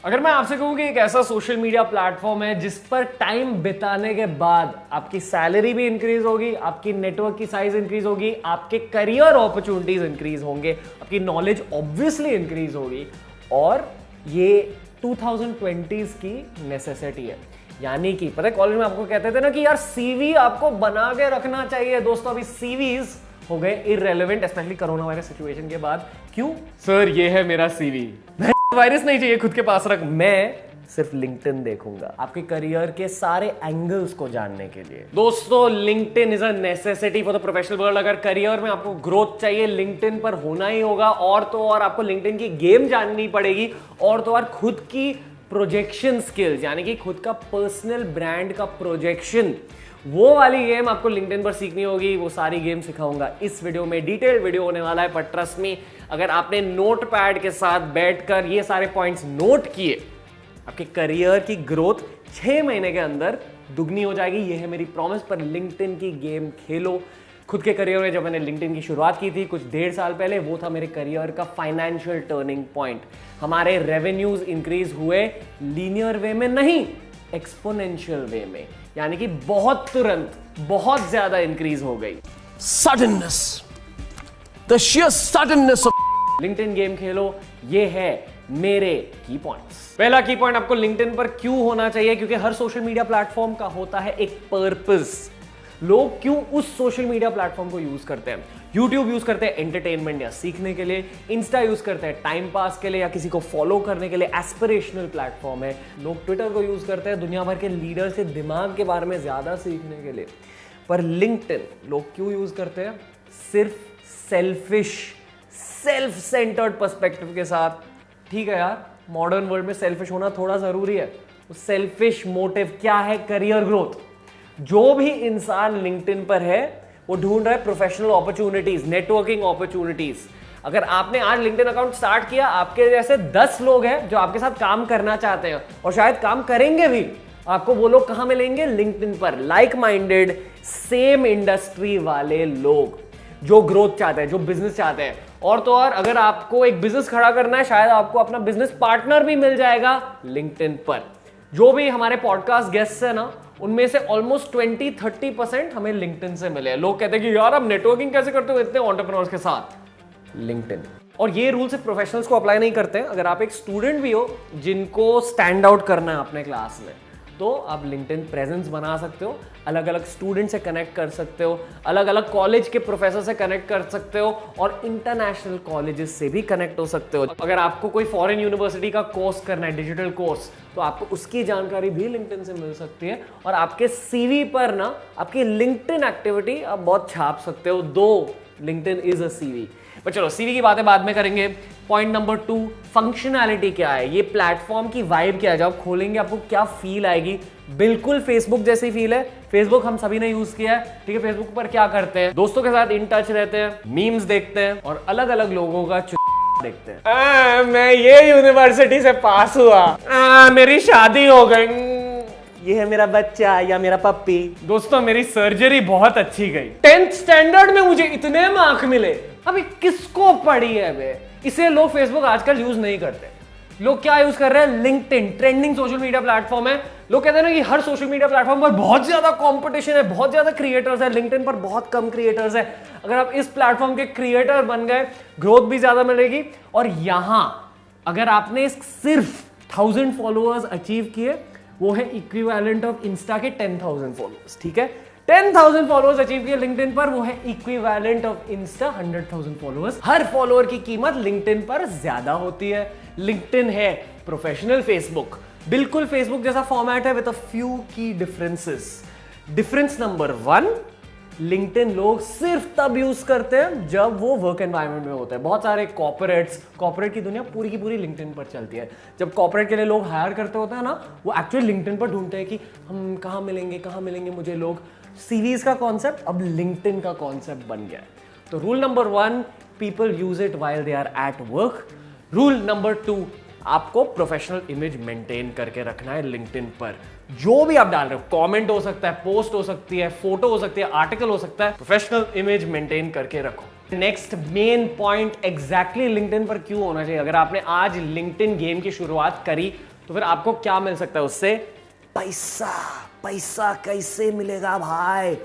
अगर मैं आपसे कहूं कि एक ऐसा सोशल मीडिया प्लेटफॉर्म है जिस पर टाइम बिताने के बाद आपकी सैलरी भी इंक्रीज होगी, आपकी नेटवर्क की साइज इंक्रीज होगी, आपके करियर अपॉर्चुनिटीज इंक्रीज होंगे, आपकी नॉलेज ऑब्वियसली इंक्रीज होगी, और ये 2020s की नेसेसिटी है। यानी कि पता है कॉलेज में आपको कहते थे ना कि यार सीवी आपको बना के रखना चाहिए। दोस्तों अभी सीवीज हो गए irrelevant, specially corona virus situation के बाद। क्यों? सर ये है मेरा सीवी, वायरस नहीं चाहिए, खुद के पास रख। मैं सिर्फ लिंक्डइन देखूंगा आपके करियर के सारे एंगल्स को जानने के लिए। दोस्तों LinkedIn is a necessity for the professional world. अगर करियर में आपको ग्रोथ चाहिए लिंक्डइन पर होना ही होगा। और तो और आपको लिंक्डइन की गेम जाननी पड़ेगी, और तो और खुद की प्रोजेक्शन स्किल्स, यानी कि खुद का पर्सनल ब्रांड का प्रोजेक्शन, वो वाली गेम आपको लिंक्डइन पर सीखनी होगी। वो सारी गेम सिखाऊंगा इस वीडियो में। डिटेल्ड वीडियो होने वाला है, पर ट्रस्ट मी, अगर आपने नोट पैड के साथ बैठकर ये सारे पॉइंट्स नोट किए, आपके करियर की ग्रोथ 6 महीने के अंदर दुगनी हो जाएगी। ये है मेरी प्रॉमिस। पर लिंक्डइन की गेम खेलो। खुद के करियर में जब मैंने लिंक्डइन की शुरुआत की थी कुछ 1.5 साल पहले, वो था मेरे करियर का फाइनेंशियल टर्निंग पॉइंट। हमारे रेवेन्यूज इंक्रीज हुए लीनियर वे में नहीं, एक्सपोनेंशियल वे में, यानी कि बहुत तुरंत बहुत ज्यादा इंक्रीज हो गई। Suddenness, the sheer suddenness of LinkedIn game खेलो, ये है मेरे की पॉइंट्स। पहला की पॉइंट आपको लिंक्डइन पर क्यों होना चाहिए, क्योंकि हर सोशल मीडिया प्लेटफॉर्म का होता है एक पर्पस। लोग क्यों उस सोशल मीडिया प्लेटफॉर्म को यूज करते हैं? YouTube यूज करते हैं एंटरटेनमेंट या सीखने के लिए, इंस्टा यूज करते हैं टाइम पास के लिए या किसी को फॉलो करने के लिए, एस्पिरेशनल प्लेटफॉर्म है। लोग ट्विटर को यूज करते हैं दुनिया भर के लीडर से दिमाग के बारे में ज्यादा सीखने के लिए। पर लिंक्डइन लोग क्यों यूज करते हैं? सिर्फ सेल्फिश, सेल्फ सेंटर्ड पर्सपेक्टिव के साथ। ठीक है यार, मॉडर्न वर्ल्ड में सेल्फिश होना थोड़ा जरूरी है। सेल्फिश मोटिव क्या है? Career growth. जो भी इंसान लिंक्डइन पर है वो ढूंढ रहा है प्रोफेशनल अपॉर्चुनिटीज, नेटवर्किंग अपॉर्चुनिटीज। अगर आपने आज लिंक्डइन अकाउंट स्टार्ट किया, आपके जैसे 10 लोग हैं जो आपके साथ काम करना चाहते हैं और शायद काम करेंगे भी। आपको वो लोग कहां मिलेंगे? लिंक्डइन पर। लाइक माइंडेड, सेम इंडस्ट्री वाले लोग जो ग्रोथ चाहते हैं, जो बिजनेस चाहते हैं। और तो और अगर आपको एक बिजनेस खड़ा करना है, शायद आपको अपना बिजनेस पार्टनर भी मिल जाएगा लिंक्डइन पर। जो भी हमारे पॉडकास्ट गेस्ट है ना, उनमें से ऑलमोस्ट 20-30% हमें लिंक्डइन से मिले हैं। लोग कहते हैं कि यार आप नेटवर्किंग कैसे करते हो इतने एंटरप्रेन्योर्स के साथ? लिंक्डइन। और ये रूल सिर्फ प्रोफेशनल्स को अप्लाई नहीं करते हैं। अगर आप एक स्टूडेंट भी हो जिनको स्टैंड आउट करना है अपने क्लास में, तो आप लिंक्डइन प्रेजेंस बना सकते हो, अलग अलग स्टूडेंट से कनेक्ट कर सकते हो, अलग अलग कॉलेज के प्रोफेसर से कनेक्ट कर सकते हो, और इंटरनेशनल कॉलेजेस से भी कनेक्ट हो सकते हो। अगर आपको कोई फॉरेन यूनिवर्सिटी का कोर्स करना है, डिजिटल कोर्स, तो आपको उसकी जानकारी भी लिंक्डइन से मिल सकती है। और आपके सीवी पर ना आपकी लिंक्डइन एक्टिविटी आप बहुत छाप सकते हो। दो लिंक्डइन इज अ सीवी। पर चलो सीवी की बातें बाद में करेंगे। पॉइंट नंबर 2, फंक्शनैलिटी क्या है? ये प्लेटफॉर्म की वाइब क्या है? जब आप खोलेंगे आपको क्या फील आएगी? बिल्कुल फेसबुक जैसी फील है। फेसबुक हम सभी ने यूज किया है, ठीक है। फेसबुक पर क्या करते हैं? दोस्तों के साथ इन टच रहते हैं, मीम्स देखते हैं और अलग अलग लोगों का देखते हैं। मैं ये यूनिवर्सिटी से पास हुआ, मेरी शादी हो गई, ये है मेरा बच्चा या मेरा पप्पी। दोस्तों मेरी सर्जरी बहुत अच्छी गई, 10th स्टैंडर्ड में मुझे इतने मार्क मिले। अभी किसको पड़ी है बे? इसे लोग फेसबुक आजकल यूज नहीं करते। लोग क्या यूज कर रहे हैं? LinkedIn, trending social media platform है। लोग कहते हैं ना कि हर सोशल मीडिया प्लेटफॉर्म पर बहुत ज्यादा कंपटीशन है, बहुत ज्यादा क्रिएटर्स है, लिंक्डइन पर बहुत कम क्रिएटर्स है। अगर आप इस प्लेटफॉर्म के क्रिएटर बन गए, ग्रोथ भी ज्यादा मिलेगी। और यहां अगर आपने सिर्फ 1000 फॉलोअर्स अचीव किए, वो है इक्विवेलेंट ऑफ इंस्टा के 10,000 फॉलोअर्स। ठीक है, 10,000 फॉलोअर्स अचीव किए लिंक्डइन पर, वो है equivalent of Insta 100,000 followers. Her follower की कीमत लिंक्डइन पर ज्यादा होती है। लिंक्डइन है प्रोफेशनल फेसबुक, बिल्कुल फेसबुक जैसा फॉर्मेट है विद अ फ्यू की डिफरेंसेस। डिफरेंस नंबर 1, लिंक्डइन लोग सिर्फ तब यूज करते हैं जब वो वर्क एनवायरनमेंट में होते हैं। बहुत सारे कॉर्पोरेट की दुनिया पूरी की पूरी लिंक्डइन पर चलती है। जब कॉर्पोरेट के लिए लोग हायर करते होते हैं ना, वो एक्चुअली लिंक्डइन पर ढूंढते हैं कि हम कहाँ मिलेंगे मुझे लोग। सीरीज का कॉन्सेप्ट अब लिंक्डइन का कॉन्सेप्ट बन गया है। तो rule number 1, people use it while they are at work. Rule number 2, आपको प्रोफेशनल इमेज मेंटेन करके रखना है लिंक्डइन पर। जो भी आप डाल रहे हो, कमेंट हो सकता है, पोस्ट हो सकती है, फोटो हो सकती है, आर्टिकल हो सकता है, प्रोफेशनल इमेज मेंटेन करके रखो। Next main point, exactly LinkedIn पर क्यों होना चाहिए? अगर आपने आज लिंक्डइन गेम की शुरुआत करी तो फिर आपको क्या मिल सकता है उससे? पैसा। पैसा कैसे मिलेगा भाई?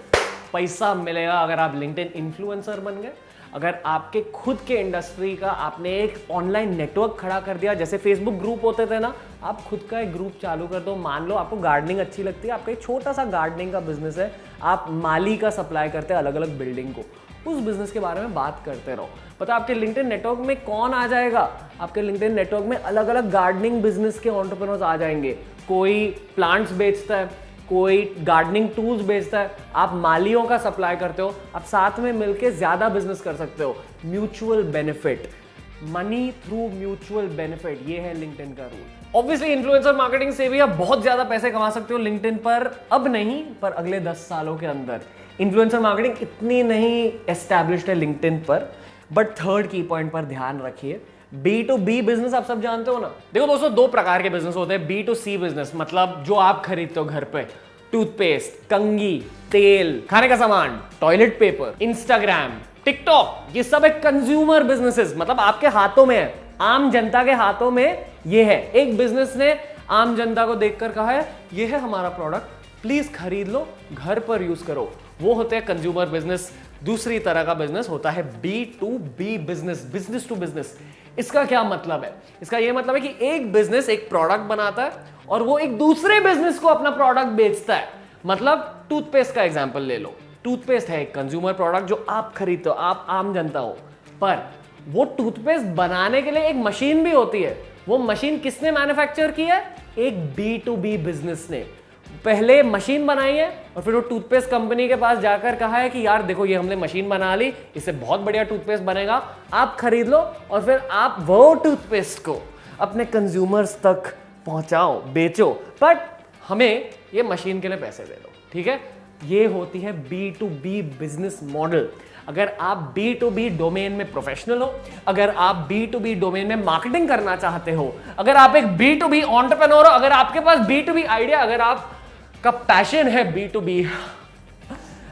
पैसा मिलेगा अगर आप लिंक्डइन इन्फ्लुएंसर बन गए, अगर आपके खुद के इंडस्ट्री का आपने एक ऑनलाइन नेटवर्क खड़ा कर दिया, जैसे फेसबुक ग्रुप होते थे ना, आप खुद का एक ग्रुप चालू कर दो। मान लो आपको गार्डनिंग अच्छी लगती है, आपका एक छोटा सा गार्डनिंग का बिजनेस है, आप माली का सप्लाई करते हैं अलग अलग बिल्डिंग को, उस बिजनेस के बारे में बात करते रहो। पता आपके लिंक्डइन नेटवर्क में कौन आ जाएगा? आपके लिंक्डइन नेटवर्क में अलग अलग गार्डनिंग बिजनेस के एंटरप्रेन्योर्स आ जाएंगे। कोई प्लांट्स बेचता है, कोई गार्डनिंग टूल्स बेचता है, आप मालियों का सप्लाई करते हो, आप साथ में मिलकर ज्यादा बिजनेस कर सकते हो। Mutual benefit, money through mutual benefit, ये है लिंक्डइन का रूल। ऑब्वियसली इन्फ्लुएंसर मार्केटिंग से भी आप बहुत ज्यादा पैसे कमा सकते हो लिंक्डइन पर, अब नहीं पर अगले 10 सालों के अंदर। इन्फ्लुएंसर मार्केटिंग इतनी नहीं एस्टैब्लिश्ड है लिंक्डइन पर, बट थर्ड की पॉइंट पर ध्यान रखिए, B2B बिजनेस आप सब जानते हो ना। देखो दोस्तों, 2 प्रकार के बिजनेस होते हैं। B2C बिजनेस मतलब जो आप खरीदते हो घर पे, टूथपेस्ट, कंघी, तेल, खाने का सामान, टॉयलेट पेपर, इंस्टाग्राम, टिकटॉक, ये सब एक कंज्यूमर बिजनेसेस, मतलब आपके हाथों में है, आम जनता के हाथों में ये है। एक बिजनेस ने आम जनता को देखकर कहा है ये है हमारा प्रोडक्ट, प्लीज खरीद लो, घर पर यूज करो, वो होते हैं कंज्यूमर बिजनेस। दूसरी तरह का बिजनेस होता है B2B business, business to business. इसका क्या मतलब है? इसका यह मतलब है कि एक बिजनेस एक प्रोडक्ट बनाता है और वो एक दूसरे बिजनेस को अपना प्रोडक्ट बेचता है। मतलब टूथपेस्ट का एग्जांपल ले लो, टूथपेस्ट है एक कंज्यूमर प्रोडक्ट जो आप खरीदते हो, आप आम जनता हो, पर वो टूथपेस्ट बनाने के लिए एक मशीन भी होती है। वो मशीन किसने मैन्युफैक्चर की है? एक B2B बिजनेस ने पहले मशीन बनाई है और फिर वो टूथपेस्ट कंपनी के पास जाकर कहा है कि यार देखो ये हमने मशीन बना ली, इससे बहुत बढ़िया टूथपेस्ट बनेगा, आप खरीद लो, और फिर आप वो टूथपेस्ट को अपने कंज्यूमर्स तक पहुंचाओ, बेचो, बट हमें ये मशीन के लिए पैसे दे दो। ठीक है, ये होती है B2B बिजनेस मॉडल। अगर आप B2B डोमेन में प्रोफेशनल हो, अगर आप B2B डोमेन में मार्केटिंग करना चाहते हो, अगर आप एक B2B एंटरप्रेन्योर हो, अगर आपके पास B2B आइडिया, अगर आप का पैशन है B2B,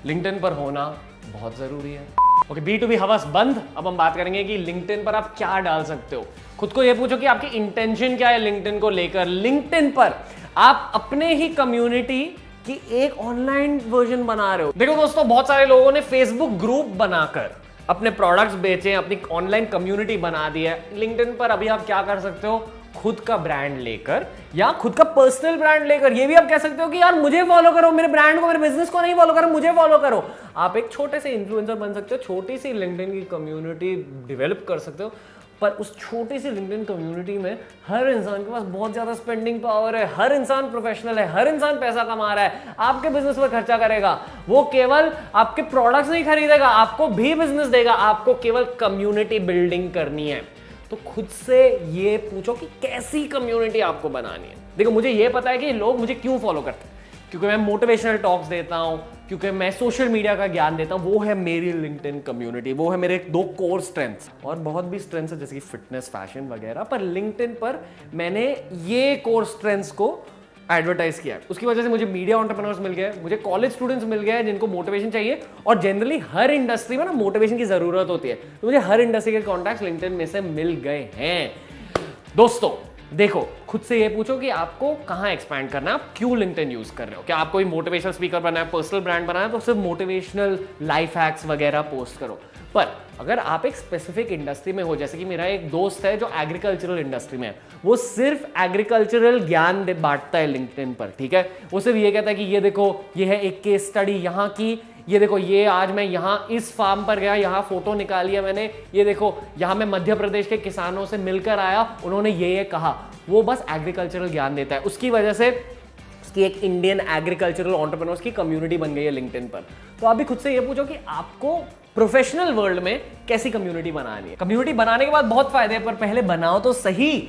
लिंक्डइन पर होना बहुत जरूरी है। ओके, B2B हवस बंद। अब हम बात करेंगे कि लिंक्डइन पर आप क्या डाल सकते हो। खुद को यह पूछो कि आपकी इंटेंशन क्या है लिंक्डइन को लेकर। लिंक्डइन पर आप अपने ही कम्युनिटी की एक ऑनलाइन वर्जन बना रहे हो। देखो दोस्तों, बहुत सारे लोगों ने फेसबुक ग्रुप बनाकर अपने प्रोडक्ट्स बेचे, अपनी ऑनलाइन कम्युनिटी बना दी है। लिंक्डइन पर अभी आप क्या कर सकते हो? खुद का ब्रांड लेकर या खुद का पर्सनल ब्रांड लेकर ये भी आप कह सकते हो कि यार मुझे फॉलो करो, मेरे ब्रांड को, मेरे बिजनेस को नहीं फॉलो करो, मुझे फॉलो करो। आप एक छोटे से इन्फ्लुएंसर बन सकते हो, छोटी सी लिंक्डइन की कम्युनिटी डेवलप कर सकते हो, पर उस छोटी सी लिंक्डइन कम्युनिटी में हर इंसान के पास बहुत ज्यादा स्पेंडिंग पावर है, हर इंसान प्रोफेशनल है, हर इंसान पैसा कमा रहा है, आपके बिजनेस पर खर्चा करेगा। वो केवल आपके प्रोडक्ट्स नहीं खरीदेगा, आपको भी बिजनेस देगा। आपको केवल कम्युनिटी बिल्डिंग करनी है। तो खुद से ये पूछो कि कैसी कम्युनिटी आपको बनानी है। देखो, मुझे ये पता है कि लोग मुझे क्यों फॉलो करते हैं, क्योंकि मैं मोटिवेशनल टॉक्स देता हूं, क्योंकि मैं सोशल मीडिया का ज्ञान देता हूं। वो है मेरी लिंक्डइन कम्युनिटी, वो है मेरे 2 कोर स्ट्रेंथ्स, और बहुत भी स्ट्रेंथ्स है जैसे कि फिटनेस, फैशन वगैरह, पर लिंक्डइन पर मैंने ये कोर स्ट्रेंथ्स को एडवर्टाइज किया। उसकी वजह से मुझे मीडिया एंटरप्रेन्योर्स मिल गए, मुझे कॉलेज स्टूडेंट्स मिल गए जिनको मोटिवेशन चाहिए, और जनरली हर इंडस्ट्री में ना मोटिवेशन की जरूरत होती है, तो मुझे हर इंडस्ट्री के कॉन्टैक्ट्स लिंक्डइन में से मिल गए हैं। दोस्तों देखो, खुद से ये पूछो कि आपको कहां एक्सपैंड करना है, आप क्यों लिंक्डइन यूज कर रहे हो। क्या आप कोई मोटिवेशनल स्पीकर बनना है, पर्सनल ब्रांड बनाना है, तो सिर्फ मोटिवेशनल लाइफ हैक्स वगैरह पोस्ट करो। पर अगर आप एक स्पेसिफिक इंडस्ट्री में हो, जैसे कि मेरा एक दोस्त है जो एग्रीकल्चरल इंडस्ट्री में है, वो सिर्फ एग्रीकल्चरल ज्ञान बांटता है लिंक्डइन पर। ठीक है, वो सिर्फ ये कहता है कि ये देखो, ये है एक केस स्टडी यहाँ की, ये देखो, ये आज मैं यहाँ इस फार्म पर गया, यहाँ फोटो निकाली है मैंने, ये देखो यहाँ मैं मध्य प्रदेश के किसानों से मिलकर आया, उन्होंने ये कहा। वो बस एग्रीकल्चरल ज्ञान देता है। उसकी वजह से उसकी एक इंडियन एग्रीकल्चरल एंटरप्रेन्योर्स की कम्युनिटी बन गई है लिंक्डइन पर। तो आप भी खुद से ये पूछो कि आपको प्रोफेशनल वर्ल्ड में कैसी कम्युनिटी बनानी है। कम्युनिटी बनाने के बाद बहुत फायदे हैं, पर पहले बनाओ तो सही।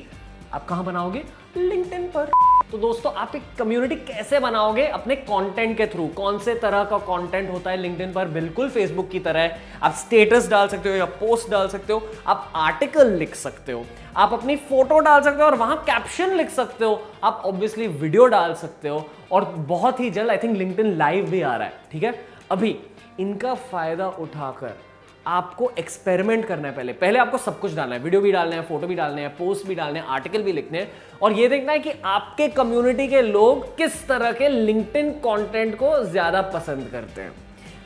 आप कहां बनाओगे? लिंक्डइन पर। तो दोस्तों, आप एक कम्युनिटी कैसे बनाओगे? अपने कंटेंट के थ्रू। कौन से तरह का कंटेंट होता है लिंक्डइन पर? बिल्कुल फेसबुक की तरह है। आप स्टेटस डाल सकते हो या पोस्ट डाल सकते हो, आप आर्टिकल लिख सकते हो, आप अपनी फोटो डाल सकते हो और वहां कैप्शन लिख सकते हो, आप ऑब्वियसली वीडियो डाल सकते हो, और बहुत ही जल्द आई थिंक लिंक्डइन लाइव भी आ रहा है। ठीक है, अभी इनका फायदा उठाकर आपको एक्सपेरिमेंट करना है। पहले आपको सब कुछ डालना है, वीडियो भी डालना है, फोटो भी डालने हैं, पोस्ट भी डालने हैं, आर्टिकल भी लिखने हैं, और ये देखना है कि आपके कम्युनिटी के लोग किस तरह के लिंक्डइन कंटेंट को ज्यादा पसंद करते हैं।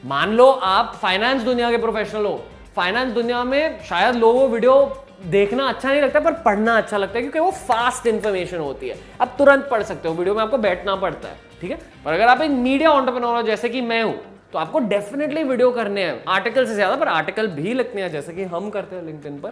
मान लो आप फाइनेंस दुनिया के प्रोफेशनल हो, फाइनेंस दुनिया में शायद लोगों को वीडियो देखना अच्छा नहीं लगता पर पढ़ना अच्छा लगता है, क्योंकि वो फास्ट इंफॉर्मेशन होती है, आप तुरंत पढ़ सकते हो, वीडियो में आपको बैठना पड़ता है, ठीक है। पर अगर आप एक मीडिया एंटरप्रेन्योर हो जैसे कि मैं हूं, तो आपको डेफिनेटली वीडियो करने हैं, आर्टिकल से ज्यादा, पर आर्टिकल भी लिखने हैं जैसे कि हम करते हैं लिंक्डइन पर,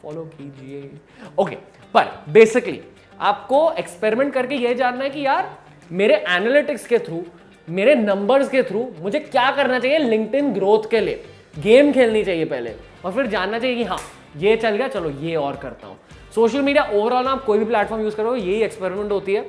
फॉलो कीजिए। ओके, पर बेसिकली आपको एक्सपेरिमेंट करके यह जानना है कि यार मेरे एनालिटिक्स के थ्रू, मेरे नंबर्स के थ्रू मुझे क्या करना चाहिए लिंक्डइन ग्रोथ के लिए। गेम खेलनी चाहिए पहले, और फिर जानना चाहिए कि हाँ ये चल गया, चलो ये और करता हूं। सोशल मीडिया ओवरऑल आप कोई भी प्लेटफॉर्म यूज करो, यही एक्सपेरिमेंट होती है,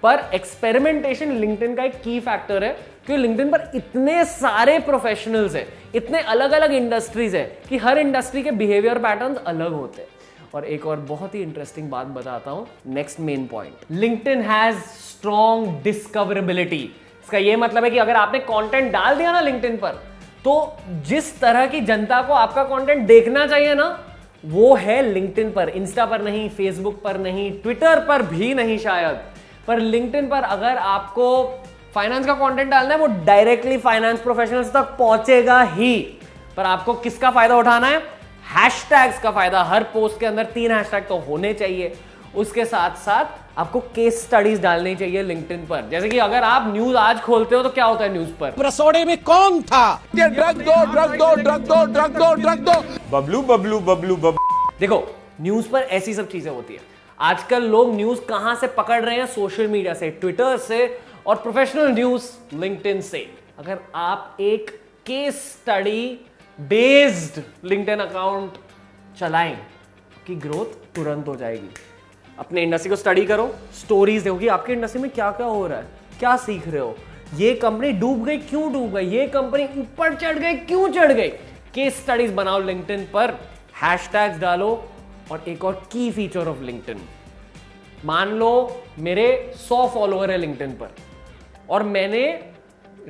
पर एक्सपेरिमेंटेशन लिंक्डइन का एक की फैक्टर है, क्योंकि लिंक्डइन पर इतने सारे प्रोफेशनल्स हैं, इतने अलग अलग इंडस्ट्रीज है कि हर इंडस्ट्री के बिहेवियर पैटर्न्स अलग होते हैं। और एक और बहुत ही इंटरेस्टिंग बात बताता हूं, next main point, LinkedIn has strong discoverability. इसका यह मतलब है कि अगर आपने कंटेंट डाल दिया ना लिंक्डइन पर, तो जिस तरह की जनता को आपका कंटेंट देखना चाहिए ना, वो है लिंक्डइन पर, इंस्टा पर नहीं, फेसबुक पर नहीं, ट्विटर पर भी नहीं शायद, पर लिंक्डइन पर अगर आपको फाइनेंस का कंटेंट डालना है, वो डायरेक्टली फाइनेंस प्रोफेशनल्स तक पहुंचेगा ही। पर आपको किसका फायदा उठाना है? हैशटैग्स का फायदा। हर पोस्ट के अंदर 3 हैशटैग तो होने चाहिए। उसके साथ साथ आपको केस स्टडीज डालनी चाहिए लिंक्डइन पर। जैसे कि अगर आप न्यूज आज खोलते हो तो क्या होता है न्यूज पर? रसोड़े में कौन था? ड्रग दो, ड्रग दो, ड्रग दो, ड्रग दो, ड्रग दो, बबलू बबलू बबलू बबलू। देखो, न्यूज पर ऐसी सब चीजें होती है। आजकल लोग न्यूज कहां से पकड़ रहे हैं? सोशल मीडिया से, ट्विटर से, और प्रोफेशनल न्यूज लिंक्डइन से। अगर आप एक case study based LinkedIn account चलाएं, की ग्रोथ तुरंत हो जाएगी। अपने इंडस्ट्री को स्टडी करो, स्टोरीज देखो कि आपकी इंडस्ट्री में क्या क्या हो रहा है, क्या सीख रहे हो, ये कंपनी डूब गई क्यों डूब गई, ये कंपनी ऊपर चढ़ गई क्यों चढ़ गई। केस स्टडीज बनाओ लिंक्डइन पर, हैशटैग्स डालो। और एक और की फीचर ऑफ लिंक्डइन, मान लो मेरे 100 फॉलोअर है लिंक्डइन पर, और मैंने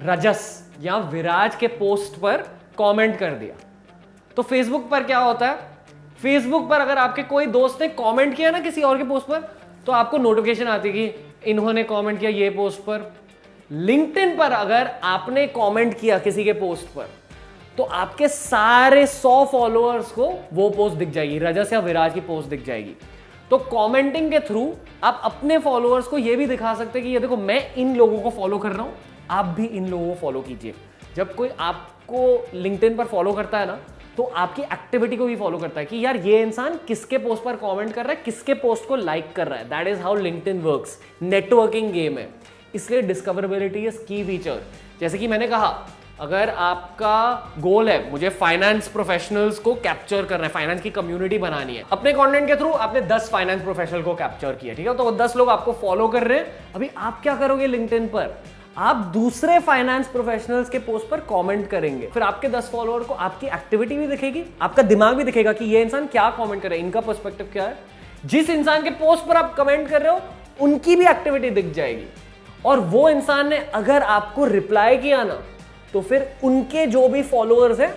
रजस या विराज के पोस्ट पर कमेंट कर दिया, तो फेसबुक पर क्या होता है? फेसबुक पर अगर आपके कोई दोस्त ने कमेंट किया ना किसी और के पोस्ट पर, तो आपको नोटिफिकेशन आती है कि इन्होंने कमेंट किया ये पोस्ट पर। लिंक्डइन पर अगर आपने कमेंट किया किसी के पोस्ट पर, तो आपके सारे 100 फॉलोअर्स को वो पोस्ट दिख जाएगी, रजस या विराज की पोस्ट दिख जाएगी। तो कमेंटिंग के थ्रू आप अपने फॉलोअर्स को ये भी दिखा सकते हैं कि ये देखो मैं इन लोगों को फॉलो कर रहा हूं, आप भी इन लोगों को फॉलो कीजिए। जब कोई आपको लिंक्डइन पर फॉलो करता है ना, तो आपकी एक्टिविटी को भी फॉलो करता है कि यार ये इंसान किसके पोस्ट पर कमेंट कर रहा है, किसके पोस्ट को लाइक कर रहा है। That is how LinkedIn works. Networking game है, इसलिए डिस्कवरेबिलिटी इज की फीचर। जैसे कि मैंने कहा, अगर आपका गोल है मुझे फाइनेंस प्रोफेशनल्स को कैप्चर करना है, फाइनेंस की कम्युनिटी बनानी है, अपने कंटेंट के थ्रू आपने 10 फाइनेंस प्रोफेशनल को कैप्चर किया, ठीक है, तो वो 10 लोग आपको फॉलो कर रहे हैं। अभी आप क्या करोगे लिंक्डइन पर? आप दूसरे फाइनेंस प्रोफेशनल्स के पोस्ट पर कमेंट करेंगे, फिर आपके 10 फॉलोअर को आपकी एक्टिविटी भी दिखेगी, आपका दिमाग भी दिखेगा कि ये इंसान क्या कमेंट कर रहा है, इनका पर्सपेक्टिव क्या है। जिस इंसान के पोस्ट पर आप कमेंट कर रहे हो उनकी भी एक्टिविटी दिख जाएगी, और वो इंसान ने अगर आपको रिप्लाई किया ना, तो फिर उनके जो भी फॉलोअर्स हैं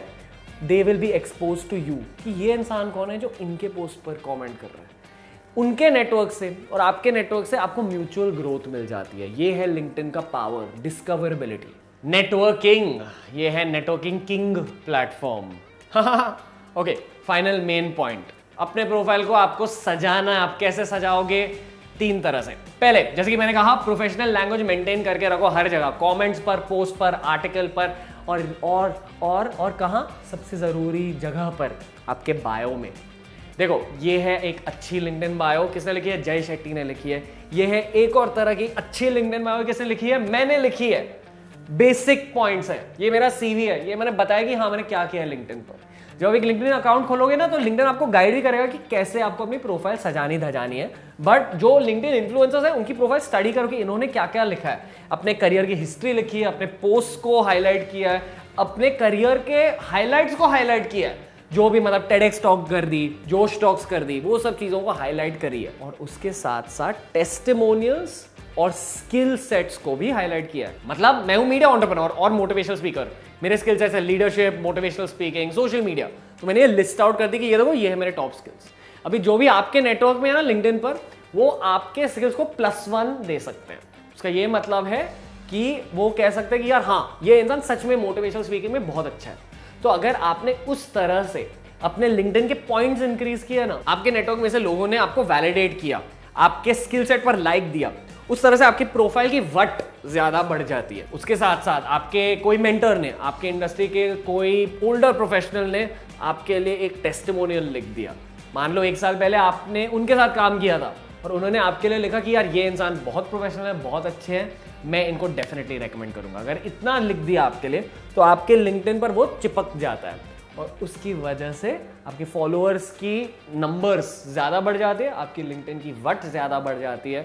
they will be expose to you कि ये इंसान कौन है जो इनके पोस्ट पर कमेंट कर रहा है। उनके नेटवर्क से और आपके नेटवर्क से आपको म्यूचुअल ग्रोथ मिल जाती है। ये है लिंक्डइन का पावर, डिस्कवरेबिलिटी। नेटवर्किंग, ये है networking king platform. Okay, final main point, अपने प्रोफाइल को आपको सजाना है। आप कैसे सजाओगे? 3 तरह से। पहले, जैसे कि मैंने कहा, प्रोफेशनल लैंग्वेज मेंटेन करके रखो हर जगह, कमेंट्स पर, पोस्ट पर, आर्टिकल पर, और कहां? सबसे जरूरी जगह पर, आपके बायो में। देखो, ये है एक अच्छी लिंक्डइन बायो, किसने लिखी है? जय शेट्टी ने लिखी है। ये है एक और तरह की अच्छी लिंक्डइन बायो, किसने लिखी है? मैंने लिखी है। बेसिक पॉइंट्स है, ये मेरा सीवी है, ये मैंने बताया कि हाँ मैंने क्या किया है लिंक्डइन पर। जब एक लिंक्डइन अकाउंट खोलोगे ना, तो लिंक्डइन आपको गाइड भी करेगा कि कैसे आपको अपनी प्रोफाइल सजानी धजानी है। बट जो लिंक्डइन इन्फ्लुएंसर्स है, उनकी प्रोफाइल स्टडी करो कि इन्होंने क्या क्या लिखा है, अपने करियर की हिस्ट्री लिखी है, अपने पोस्ट को हाईलाइट किया है, अपने करियर के हाईलाइट्स को हाईलाइट किया है, जो भी मतलब टेडेक्स टॉक कर दी, जोश टॉक्स कर दी, वो सब चीजों को हाईलाइट करी है। और उसके साथ साथ टेस्टिमोनियल्स और स्किल सेट्स को भी हाईलाइट किया है। मतलब मैं हूं मीडिया एंटरप्रेन्योर और मोटिवेशनल स्पीकर, मेरे स्किल सेट्स है leadership, motivational speaking, social media. तो मैंने ये लिस्ट आउट कर दी कि ये देखो ये है मेरे टॉप स्किल्स। अभी जो भी आपके नेटवर्क में है ना लिंक्डइन पर, वो आपके स्किल्स को +1 दे सकते हैं। उसका ये मतलब है कि वो कह सकते हैं कि यार हाँ, ये इंसान सच में मोटिवेशनल स्पीकिंग में बहुत अच्छा है। तो अगर आपने उस तरह से अपने लिंक्डइन के पॉइंट्स इंक्रीज किया ना, आपके नेटवर्क में से लोगों ने आपको वैलिडेट किया, आपके स्किल सेट पर लाइक दिया, उस तरह से आपकी प्रोफाइल की वट ज्यादा बढ़ जाती है। उसके साथ साथ आपके कोई मेंटर ने, आपके इंडस्ट्री के कोई ओल्डर प्रोफेशनल ने आपके लिए एक टेस्टिमोनियल लिख दिया। मान लो 1 साल पहले आपने उनके साथ काम किया था और उन्होंने आपके लिए लिखा कि यार ये इंसान बहुत प्रोफेशनल है, बहुत अच्छे हैं, मैं इनको डेफिनेटली रेकमेंड करूंगा। अगर इतना लिख दिया आपके लिए तो आपके लिंक्डइन पर वो चिपक जाता है और उसकी वजह से आपके फॉलोअर्स की नंबर्स ज्यादा बढ़ जाते हैं, आपकी लिंक्डइन की वट ज्यादा बढ़ जाती है।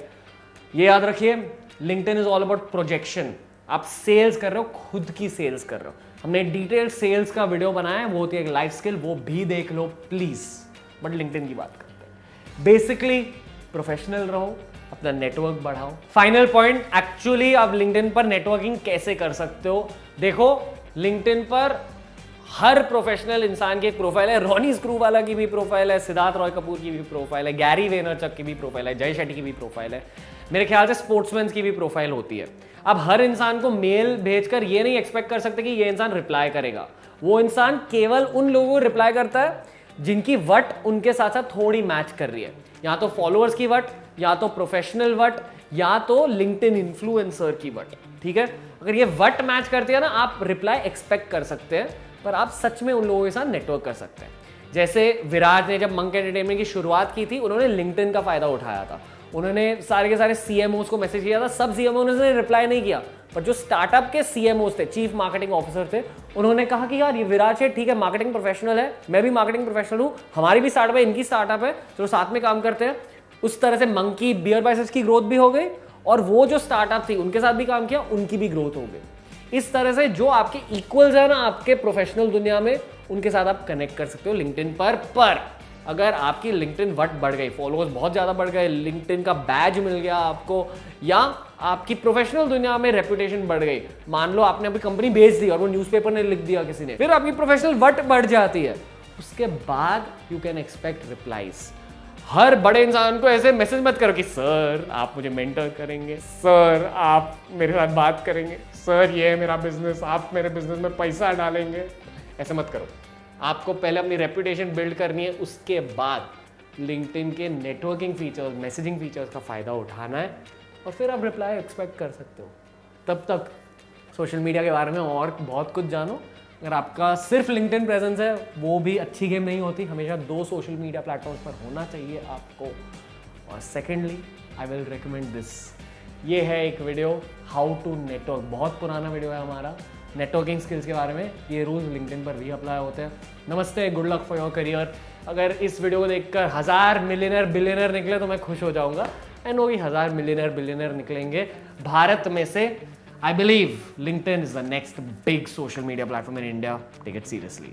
ये याद रखिए, LinkedIn is all about projection. आप सेल्स कर रहे हो, खुद की सेल्स कर रहे हो। हमने डिटेल सेल्स का वीडियो बनाया है, वो होती है एक लाइफ स्किल, वो भी देख लो प्लीज। बट लिंक्डइन की बात करते हैं। बेसिकली प्रोफेशनल रहो, अपना नेटवर्क बढ़ाओ। फाइनल पॉइंट, एक्चुअली आप लिंक्डइन पर नेटवर्किंग कैसे कर सकते हो। देखो, लिंक्डइन पर हर प्रोफेशनल इंसान की एक प्रोफाइल है। रॉनी स्क्रूवाला की भी प्रोफाइल है, सिद्धार्थ रॉय कपूर की भी प्रोफाइल है, गैरी वेनरचक की भी प्रोफाइल है, जय शेट्टी की भी प्रोफाइल है, मेरे ख्याल से स्पोर्ट्समैन की भी प्रोफाइल होती है। अब हर इंसान को मेल भेजकर ये नहीं एक्सपेक्ट कर सकते कि ये इंसान रिप्लाई करेगा। वो इंसान केवल उन लोगों को रिप्लाई करता है जिनकी वट उनके साथ साथ थोड़ी मैच कर रही है, या तो फॉलोअर्स की वट, या तो प्रोफेशनल वट, या तो लिंक्डइन इन्फ्लुएंसर की वट। ठीक है, अगर ये वट मैच करती है ना, आप रिप्लाई एक्सपेक्ट कर सकते हैं, पर आप सच में उन लोगों के साथ नेटवर्क कर सकते हैं। जैसे विराट ने जब मंक एंटरटेनमेंट की शुरुआत की थी, उन्होंने लिंक्डइन का फायदा उठाया था। उन्होंने सारे के सारे सीएमओस को मैसेज किया था, सब सीएमओ ने रिप्लाई नहीं किया, पर जो स्टार्टअप के सीएमओस थे, चीफ मार्केटिंग ऑफिसर थे, उन्होंने कहा कि यार ये विराट है, ठीक है, मार्केटिंग प्रोफेशनल है, मैं भी मार्केटिंग प्रोफेशनल हूं, हमारी भी स्टार्टअप है, इनकी स्टार्टअप है, चलो साथ में काम करते हैं। उस तरह से मंकी बियर बाइसेप्स की ग्रोथ भी हो गई, और वो जो स्टार्टअप थी उनके साथ भी काम किया, उनकी भी ग्रोथ हो गई। इस तरह से जो आपके इक्वल्स है ना आपके प्रोफेशनल दुनिया में, उनके साथ आप कनेक्ट कर सकते हो लिंक्डइन पर अगर आपकी लिंक्डइन वट बढ़ गई, फॉलोअर्स बहुत ज्यादा बढ़ गए, लिंक्डइन का बैज मिल गया आपको, या आपकी प्रोफेशनल दुनिया में रेपुटेशन बढ़ गई, मान लो आपने अभी कंपनी बेच दी और वो न्यूज़पेपर ने लिख दिया किसी ने, फिर आपकी प्रोफेशनल वट बढ़ जाती है, उसके बाद यू कैन एक्सपेक्ट रिप्लाईज। हर बड़े इंसान को ऐसे मैसेज मत करो कि सर आप मुझे मेंटर करेंगे, सर आप मेरे साथ बात करेंगे, सर ये है मेरा बिजनेस, आप मेरे बिजनेस में पैसा डालेंगे। ऐसे मत करो। आपको पहले अपनी रेपुटेशन बिल्ड करनी है, उसके बाद लिंक्डइन के नेटवर्किंग फीचर्स, मैसेजिंग फीचर्स का फायदा उठाना है, और फिर आप रिप्लाई एक्सपेक्ट कर सकते हो। तब तक सोशल मीडिया के बारे में और बहुत कुछ जानो। अगर आपका सिर्फ लिंक्डइन प्रेजेंस है, वो भी अच्छी गेम नहीं होती, हमेशा 2 सोशल मीडिया प्लेटफॉर्म्स पर होना चाहिए आपको। और secondly, I will recommend this. ये है एक वीडियो, हाउ टू नेटवर्क, बहुत पुराना वीडियो है हमारा, नेटवर्किंग स्किल्स के बारे में। ये रूल्स लिंक्डइन पर भी अप्लाई होते हैं। नमस्ते, good luck for your career. अगर इस वीडियो को देखकर 1000 मिलियनर बिलियनर निकले तो मैं खुश हो जाऊंगा। एंड वो भी 1000 मिलियनर बिलियनर निकलेंगे भारत में से। I believe LinkedIn is the next big social media platform in India. Take it seriously.